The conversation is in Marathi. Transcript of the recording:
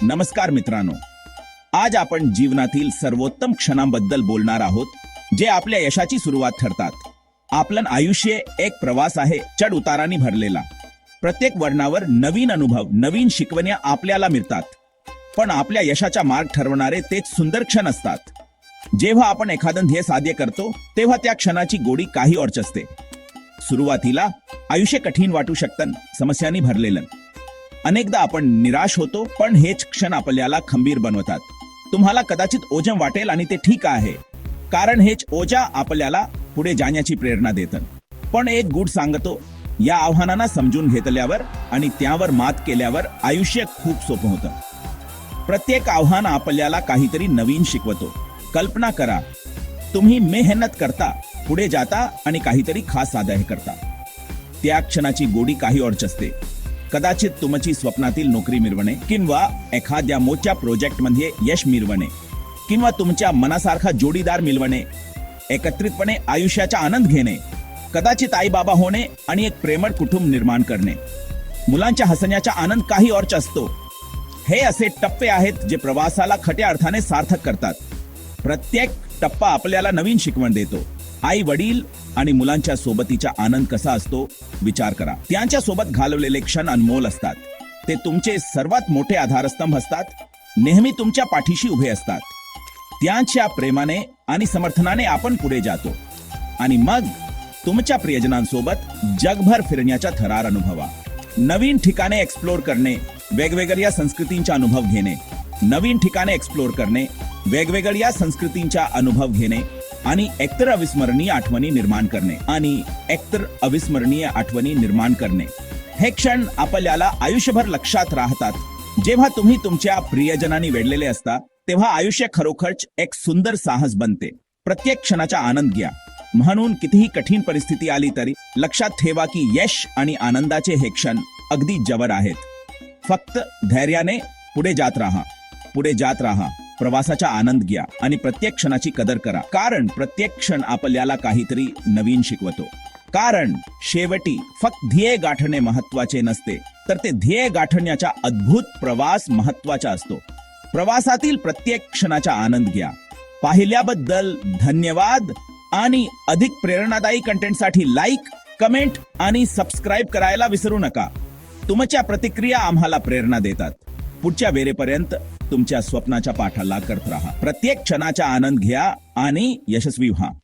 नमस्कार मित्रांनो, आज आपण जीवनातील सर्वोत्तम क्षणांबद्दल बोलणार आहोत जे आपल्या यशाची सुरुवात ठरतात. आपलं आयुष्य एक प्रवास आहे, चढ उतारांनी भरलेला. प्रत्येक वळणावर नवीन अनुभव, नवीन शिकवण्या आपल्याला मिळतात. पण आपल्या यशाचा मार्ग ठरवणारे तेच सुंदर क्षण असतात. जेव्हा आपण एखादं ध्येय साध्य करतो तेव्हा त्या क्षणाची गोडी काही औरच असते. सुरुवातीला आयुष्य कठीण वाटू शकतं, समस्यांनी भरलेलं. अनेकदा आपण निराश होतो, पण हेच क्षण आपल्याला खंबीर बनवतात. तुम्हाला कदाचित ओझं वाटेल आणि ते ठीक आहे, कारण हेच ओझा आपल्याला पुढे जाण्याची प्रेरणा देतं. पण एक गुड सांगतो, या आव्हानांना समजून घेतल्यावर आणि त्यावर मात केल्यावर आयुष्य खूप सोपं होतं. प्रत्येक आव्हान आपल्याला काहीतरी नवीन शिकवतो. कल्पना करा, तुम्ही मेहनत करता, पुढे जाता आणि काहीतरी खास साध्य करता. त्या क्षणाची गोडी काही औरच असते. कदाचित तुमची स्वप्नातील नोकरी मिळवणे, किंवा एखाद्या मोठ्या प्रोजेक्टमध्ये यश मिळवणे, किंवा तुमच्या मनासारखा जोडीदार मिळवणे, एकत्रितपणे आयुष्याचा आनंद घेणे, कदाचित आई बाबा होणे आणि एक प्रेमळ कुटुंब निर्माण करणे, मुलांच्या हसण्याचा आनंद काही औरच असतो. हे असे टप्पे आहेत जे प्रवासाला खऱ्या अर्थाने सार्थक करतात. प्रत्येक टप्पा आपल्याला नवीन शिकवण देतो. आई वडील आणि मुलांच्या सोबतीचा आनंद कसा असतो विचार करा. त्यांच्या सोबत घालवलेले क्षण अनमोल असतात. ते तुमचे सर्वात मोठे आधारस्तंभ असतात, नेहमी तुमच्या पाठीशी उभे असतात. त्यांच्या प्रेमाने आणि समर्थनाने आपण पुढे जातो. आणि मग तुमच्या प्रियजनांसोबत जगभर फिरण्याचा थरार अनुभवा. नवीन ठिकाणे एक्सप्लोर करणे, वेगवेगळ्या संस्कृतींचा अनुभव घेणे, नवीन ठिकाणे एक्सप्लोर करणे, वेगवेगळ्या संस्कृतींचा अनुभव घेणे आणि एकतर अविस्मरणीय आठवणी निर्माण करणे. हे क्षण आपल्याला आयुष्यभर लक्षात राहतात. जेव्हा तुम्ही तुमच्या प्रियजनांनी वेढलेले असता तेव्हा आयुष्य खरोखरच एक सुंदर साहस बनते. प्रत्येक क्षणाचा आनंद घ्या. म्हणून कितीही कठीण परिस्थिती आली तरी लक्षात ठेवा की यश आणि आनंदाचे हे क्षण अगदी जवळ आहेत. फक्त धैर्याने पुढे जात राहा. प्रवासाचा आनंद घ्या आणि प्रत्येक क्षणाची कदर करा, कारण प्रत्येक क्षण आपल्याला काहीतरी नवीन शिकवतो. कारण शेवटी फक्त ध्येय गाठणे महत्वाचे नसते, तर ते ध्येय गाठण्याचा अद्भुत प्रवास महत्वाचा असतो. प्रवासातील प्रत्येक क्षणाचा आनंद घ्या. पाहिल्याबद्दल धन्यवाद आणि अधिक प्रेरणादायी कंटेंटसाठी लाईक, कमेंट आणि सबस्क्राईब करायला विसरू नका. तुमच्या प्रतिक्रिया आम्हाला प्रेरणा देतात. पुढच्या वेळेपर्यंत तुमच्या स्वप्नाच्या पाठाला करत राहा. प्रत्येक क्षणाचा आनंद घ्या आणि यशस्वी व्हा.